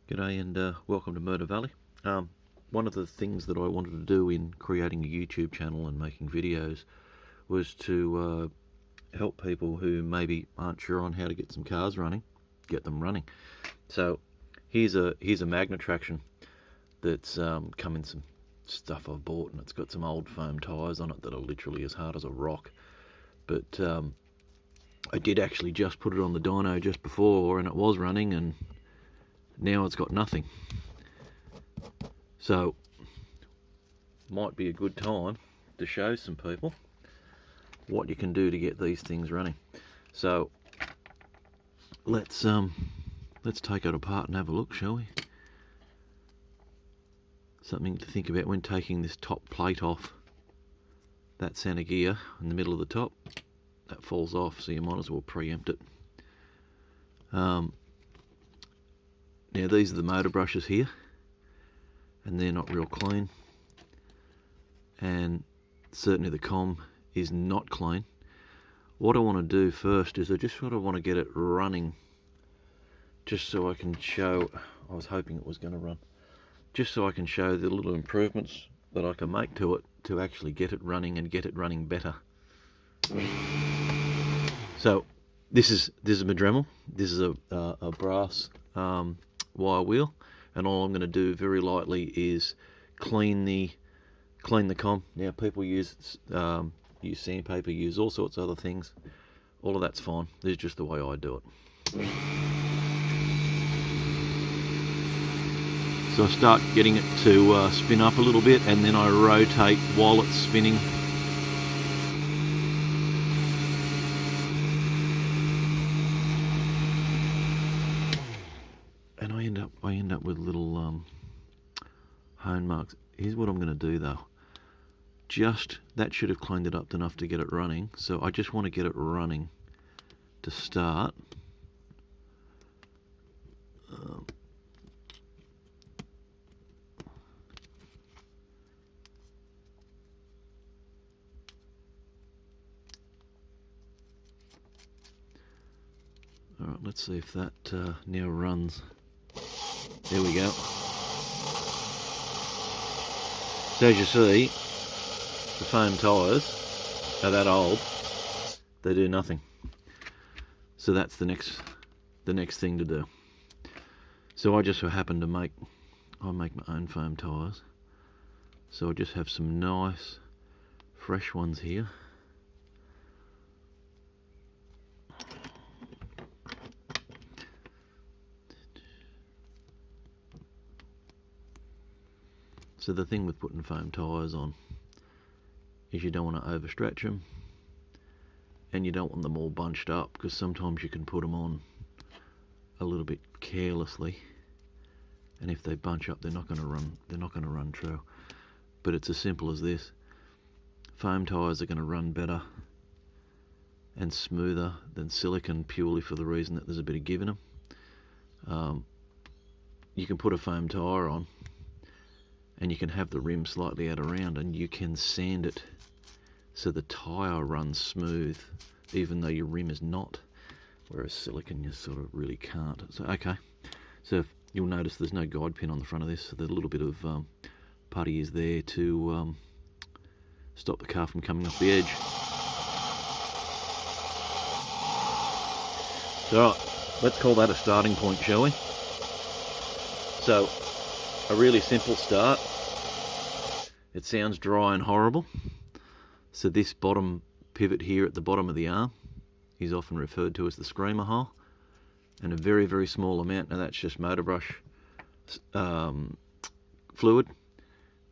G'day and welcome to Murder Valley. One of the things that I wanted to do in creating a YouTube channel and making videos was to help people who maybe aren't sure on how to get some cars running, get them running. So here's a Magnatraction that's come in some stuff I've bought, and it's got some old foam tyres on it that are literally as hard as a rock. But I did actually just put it on the dyno just before, and it was running, and now it's got nothing. So might be a good time to show some people what you can do to get these things running. So let's take it apart and have a look, shall we? Something to think about when taking this top plate off. That center gear in the middle of the top, that falls off, so you might as well preempt it. Now these are the motor brushes here, and they're not real clean, and certainly the comm is not clean. What I want to do first is I just sort of want to get it running, just so I can show, I was hoping it was going to run, just so I can show the little improvements that I can make to it to actually get it running and get it running better. So this is my Dremel. This is a brass wire wheel, and all I'm going to do very lightly is clean the comm. Now people use sandpaper, use all sorts of other things. All of that's fine. This is just the way I do it. So I start getting it to spin up a little bit, and then I rotate while it's spinning. And I end up with little hone marks. Here's what I'm going to do though. Just that should have cleaned it up enough to get it running. So I just want to get it running to start. Alright, let's see if that now runs. There we go. So as you see, the foam tyres are that old, they do nothing. So that's the next thing to do. So I just so happen to make my own foam tyres. So I just have some nice fresh ones here. So the thing with putting foam tyres on is you don't want to overstretch them, and you don't want them all bunched up, because sometimes you can put them on a little bit carelessly, and if they bunch up, they're not going to run true. But it's as simple as this. Foam tyres are going to run better and smoother than silicone, purely for the reason that there's a bit of give in them. You can put a foam tyre on, and you can have the rim slightly out around, and you can sand it so the tyre runs smooth, even though your rim is not. Whereas silicone, you sort of really can't. So okay, so you'll notice there's no guide pin on the front of this, so the little bit of putty is there to stop the car from coming off the edge. So alright, let's call that a starting point, shall we? So a really simple start. It sounds dry and horrible. So this bottom pivot here at the bottom of the arm is often referred to as the screamer hole, and a very, very small amount, and that's just motor brush fluid.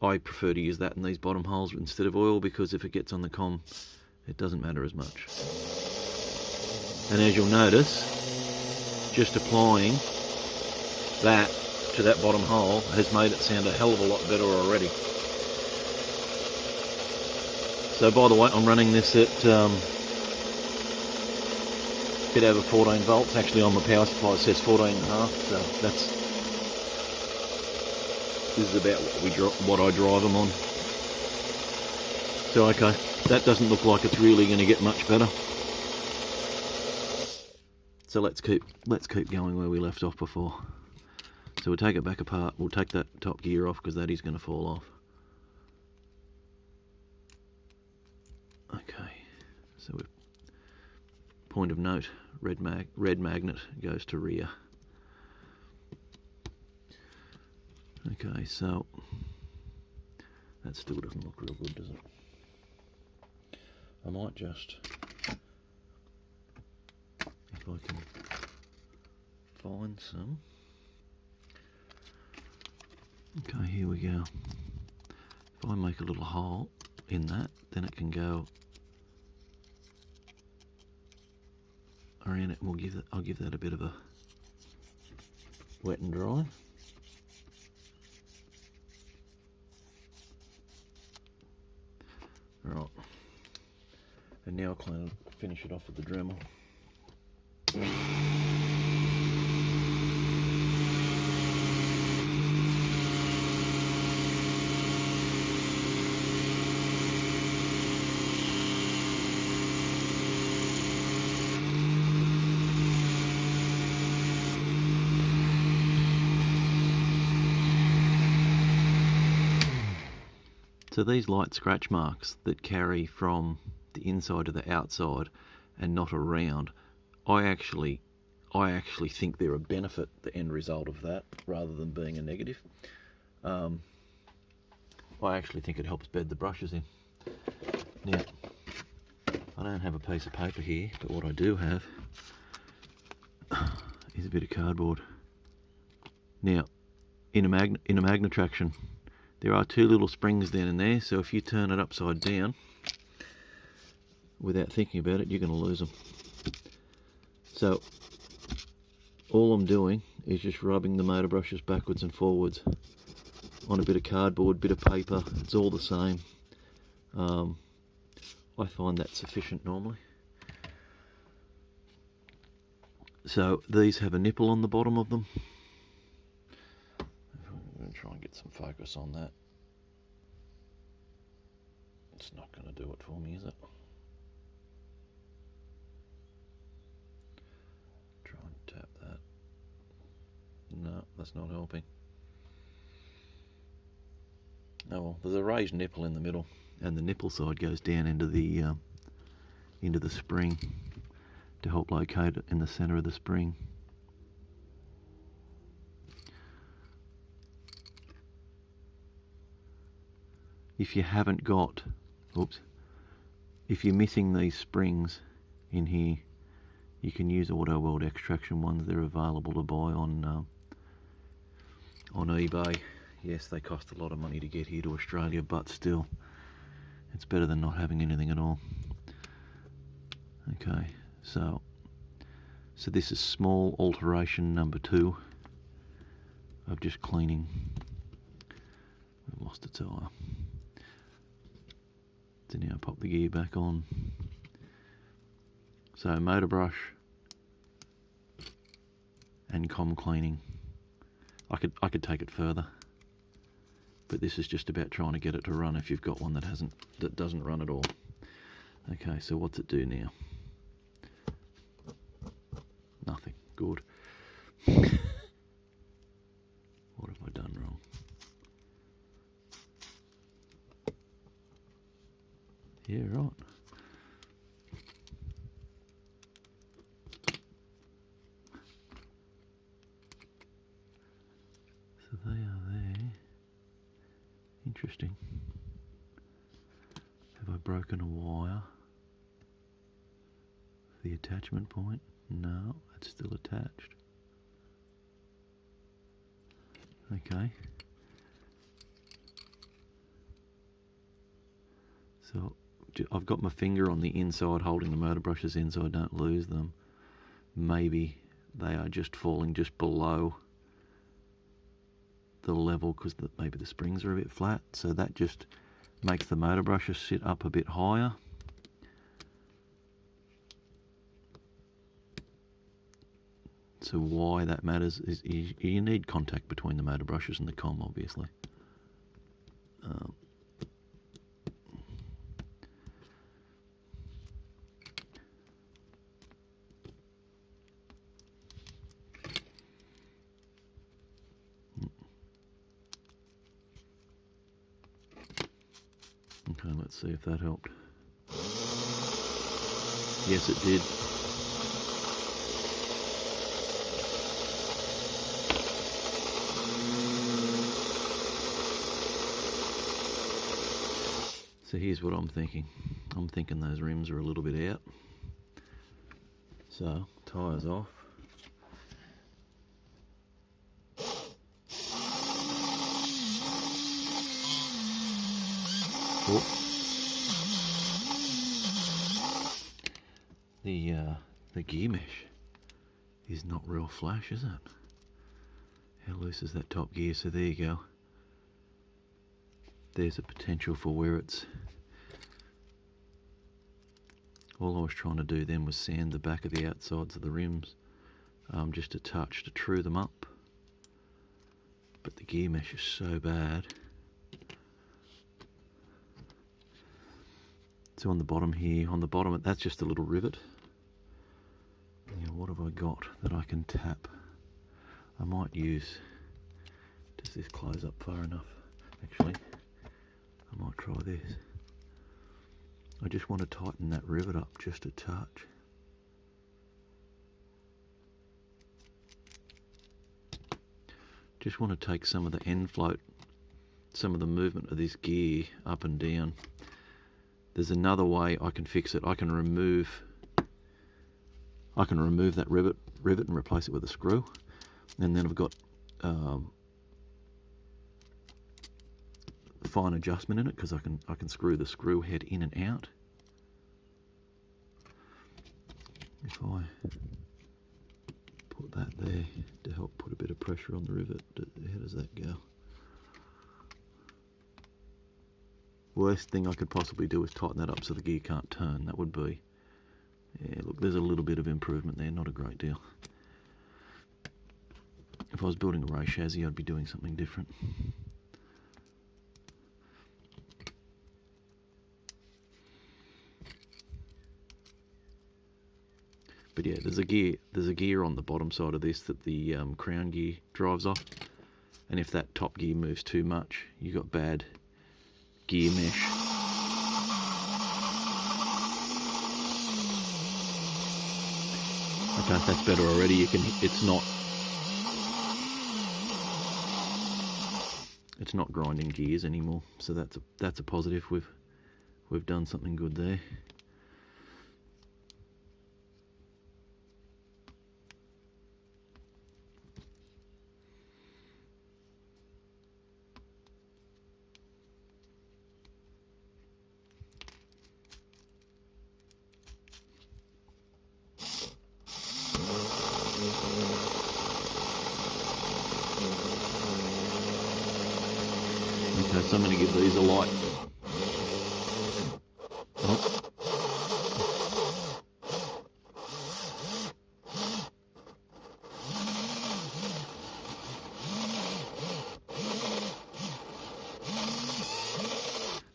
I prefer to use that in these bottom holes instead of oil, because if it gets on the comm, it doesn't matter as much. And as you'll notice, just applying that to that bottom hole has made it sound a hell of a lot better already. So by the way, I'm running this at a bit over 14 volts. Actually on my power supply it says 14.5, so this is about what I drive them on. So okay, that doesn't look like it's really going to get much better. So let's keep going where we left off before. So we'll take it back apart. We'll take that top gear off because that is going to fall off. Okay, so point of note, red magnet goes to rear. Okay, so that still doesn't look real good, does it? I might just, if I can find some. Okay, here we go. If I make a little hole in that, then it can go around it, and I'll give that a bit of a wet and dry. Right, and now I'll finish it off with the Dremel. So these light scratch marks that carry from the inside to the outside and not around, I actually think they're a benefit, the end result of that, rather than being a negative. I actually think it helps bed the brushes in. Now, I don't have a piece of paper here, but what I do have is a bit of cardboard. Now, in a Magnatraction, there are two little springs down in there, so if you turn it upside down without thinking about it, you're going to lose them. So all I'm doing is just rubbing the motor brushes backwards and forwards on a bit of cardboard, bit of paper, it's all the same. I find that sufficient normally. So these have a nipple on the bottom of them. I'm going to try and get some focus on that. It's not going to do it for me, is it? Try and tap that. No, that's not helping. Oh well, there's a raised nipple in the middle, and the nipple side goes down into the spring to help locate it in the center of the spring. If you haven't got, if you're missing these springs in here, you can use Auto World Extraction ones. They're available to buy on eBay. Yes, they cost a lot of money to get here to Australia, but still, it's better than not having anything at all. Okay, so this is small alteration number 2 of just cleaning. We've lost a tire. So now pop the gear back on. So motor brush and com cleaning. I could take it further, but this is just about trying to get it to run if you've got one that doesn't run at all. Okay, so what's it do now? Nothing. Good. What have I done wrong? Yeah, right. So they are there. Interesting. Have I broken a wire? The attachment point? No, it's still attached. Okay. So I've got my finger on the inside holding the motor brushes in so I don't lose them. Maybe they are just falling just below the level because maybe the springs are a bit flat, so that just makes the motor brushes sit up a bit higher. So why that matters is you need contact between the motor brushes and the com, obviously. Let's see if that helped. Yes, it did. So here's what I'm thinking. I'm thinking those rims are a little bit out. So, tyres off. Oh. The gear mesh is not real flash, is it? How loose is that top gear? So there you go. There's a potential for where it's... All I was trying to do then was sand the back of the outsides of the rims, just a touch to true them up. But the gear mesh is so bad. So on the bottom here, that's just a little rivet. Now what have I got that I can tap? I might use... Does this close up far enough? Actually, I might try this. I just want to tighten that rivet up just a touch. Just want to take some of the end float, some of the movement of this gear up and down. There's another way I can fix it. I can remove that rivet and replace it with a screw. And then I've got fine adjustment in it because I can screw the screw head in and out. If I put that there to help put a bit of pressure on the rivet, how does that go? Worst thing I could possibly do is tighten that up so the gear can't turn. That would be, yeah, look, there's a little bit of improvement there, not a great deal. If I was building a race chassis, I'd be doing something different. But yeah, there's a gear on the bottom side of this that the crown gear drives off, and if that top gear moves too much, you got bad gear mesh. Okay, that's better already. It's not grinding gears anymore, so that's a positive. We've done something good there. Okay, so I'm going to give these a light. Oh.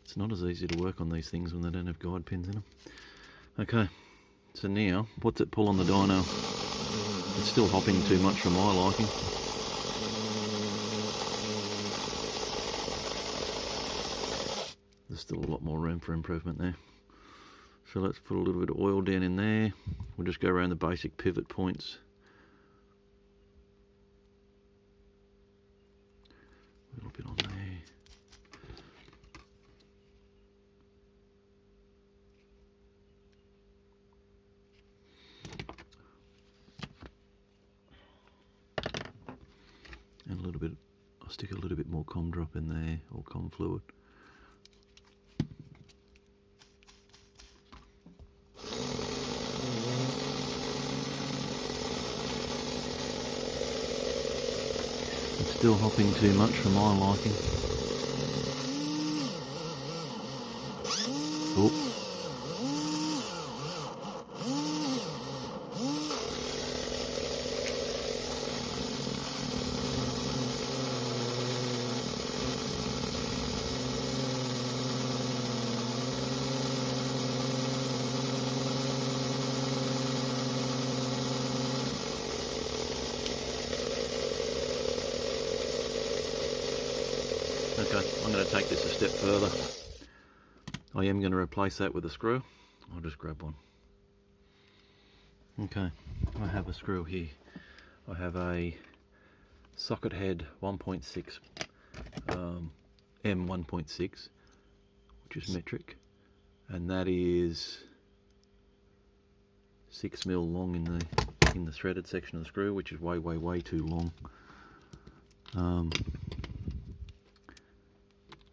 It's not as easy to work on these things when they don't have guide pins in them. Okay, so now, what's it pull on the dyno? It's still hopping too much for my liking. There's still a lot more room for improvement there. So let's put a little bit of oil down in there. We'll just go around the basic pivot points. A little bit on there. And a little bit, I'll stick a little bit more com drop in there, or com fluid. It's still hopping too much for my liking. Oh. Okay, I'm going to take this a step further. I am going to replace that with a screw. I'll just grab one. Okay, I have a screw here. I have a socket head 1.6 M1.6, which is metric, and that is 6mm long in the threaded section of the screw, which is way too long.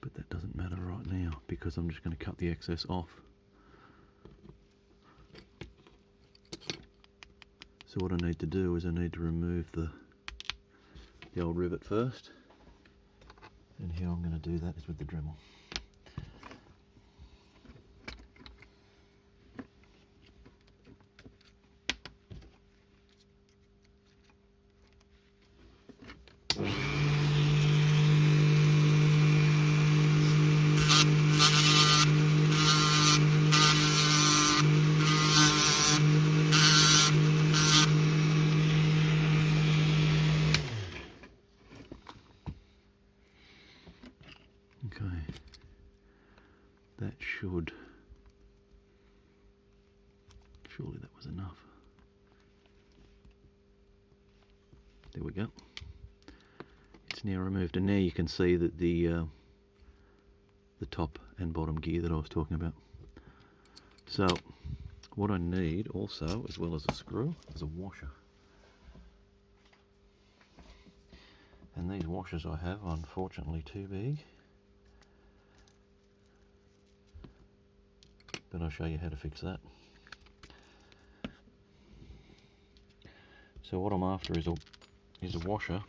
But that doesn't matter right now because I'm just going to cut the excess off. So what I need to do is I need to remove the old rivet first, and how I'm going to do that is with the Dremel. Okay, that surely that was enough. There we go. It's now removed, and now you can see that the top and bottom gear that I was talking about. So what I need also, as well as a screw, is a washer. And these washers I have are unfortunately too big, but I'll show you how to fix that. So what I'm after is a washer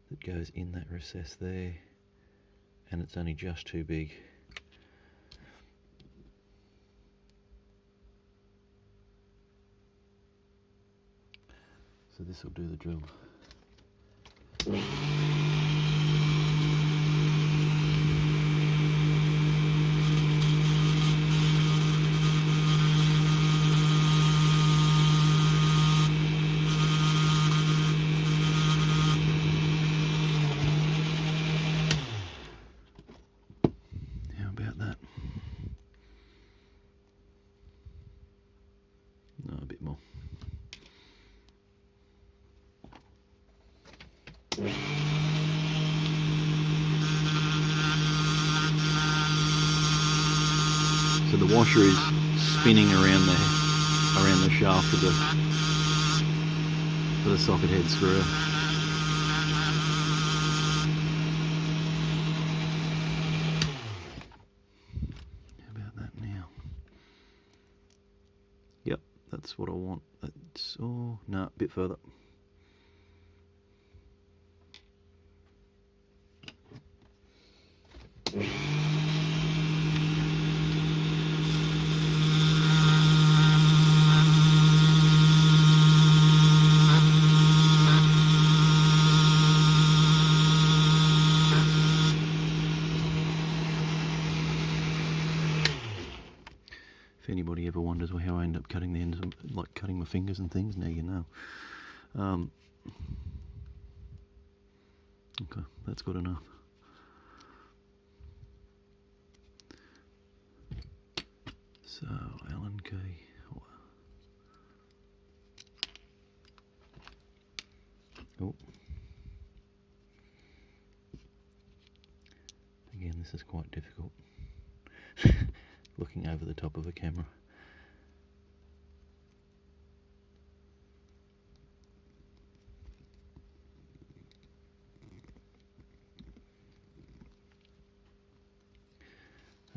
that goes in that recess there, and it's only just too big. So this will do the job. How about that? No, a bit more. So the washer is spinning around the shaft of the socket head screw. How about that now? Yep, that's what I want. That's no, a bit further. If anybody ever wonders how I end up cutting the ends, like cutting my fingers and things, now you know. Okay, that's good enough. So, Allen key. Oh. Again, this is quite difficult. Looking over the top of a camera.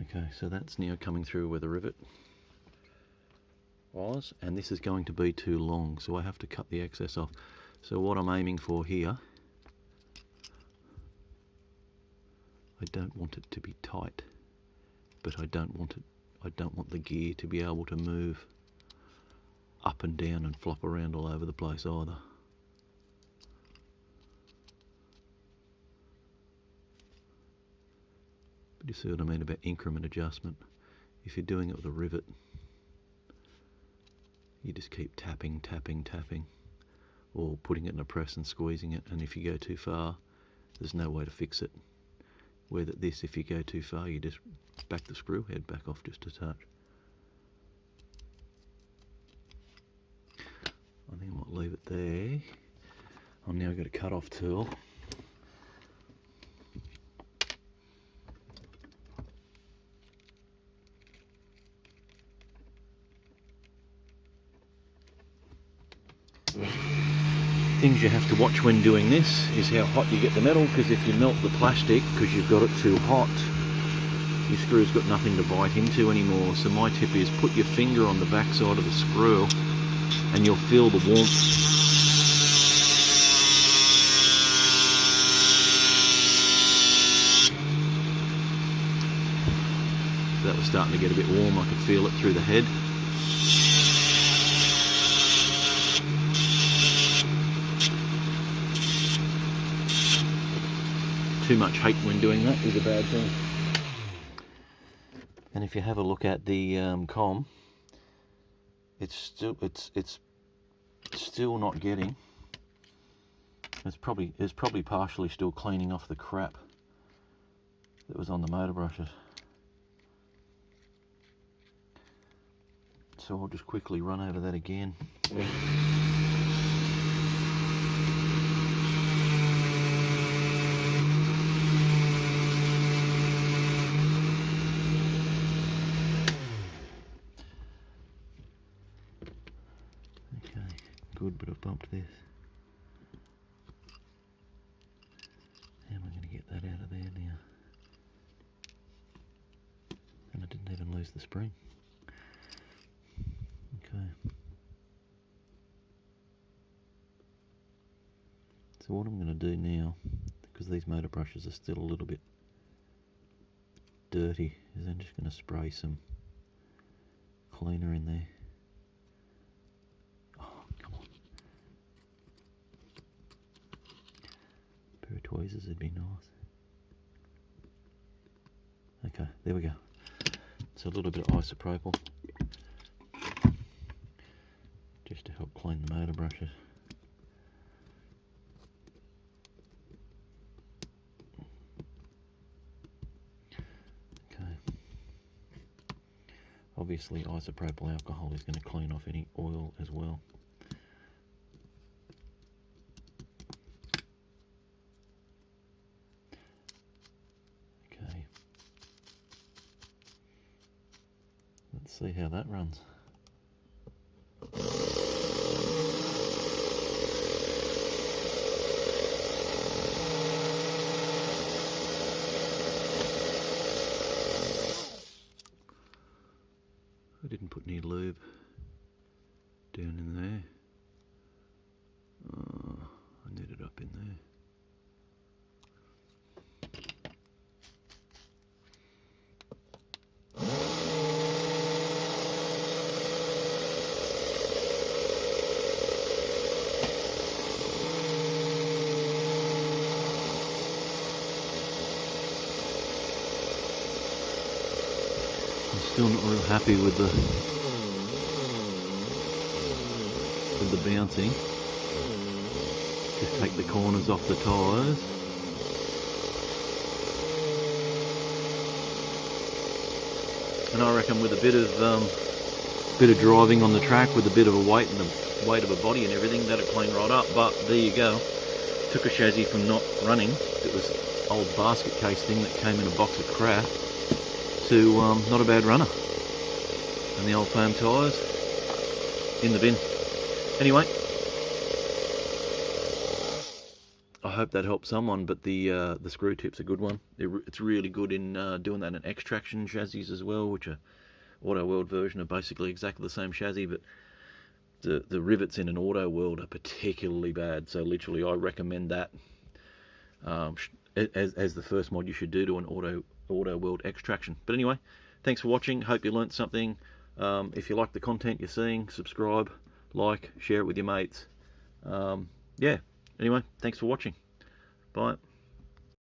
Okay, so that's now coming through where the rivet was, and this is going to be too long, so I have to cut the excess off. So what I'm aiming for here, I don't want it to be tight, but I don't want the gear to be able to move up and down and flop around all over the place either. But you see what I mean about increment adjustment. If you're doing it with a rivet, you just keep tapping, or putting it in a press and squeezing it, and if you go too far, there's no way to fix it. Where that this, if you go too far, you just back the screw head back off just a touch. I think I might leave it there. I've now got a cut-off tool. Things you have to watch when doing this is how hot you get the metal, because if you melt the plastic because you've got it too hot, your screw's got nothing to bite into anymore. So my tip is put your finger on the back side of the screw and you'll feel the warmth. So that was starting to get a bit warm. I could feel it through the head. Too much heat when doing that is a bad thing. And if you have a look at the com, it's still not getting. It's probably partially still cleaning off the crap that was on the motor brushes. So I'll just quickly run over that again. Good, but I've bumped this. How am I going to get that out of there now? And I didn't even lose the spring. Okay. So what I'm going to do now, because these motor brushes are still a little bit dirty, is I'm just going to spray some cleaner in there. Tweezers would be nice. Okay, there we go. It's a little bit of isopropyl just to help clean the motor brushes. Okay. Obviously isopropyl alcohol is going to clean off any oil as well. Let's see how that runs. I didn't put any lube down in there. I knit it up in there. Still not real happy with the bouncing. Just take the corners off the tyres. And I reckon with a bit of driving on the track, with a bit of a weight and the weight of a body and everything, that'll clean right up. But there you go. Took a chassis from not running. It was old basket case thing that came in a box of crap, to not a bad runner. And the old foam tyres in the bin. Anyway, I hope that helped someone, but the screw tip's a good one. It's really good in doing that in Magnatraction chassis as well, which are Auto World version are basically exactly the same chassis, but the rivets in an Auto World are particularly bad. So literally I recommend that as the first mod you should do to an Auto World Magnatraction. But anyway, thanks for watching. Hope you learnt something. If you like the content you're seeing, subscribe, like, share it with your mates. Yeah, anyway, thanks for watching. Bye.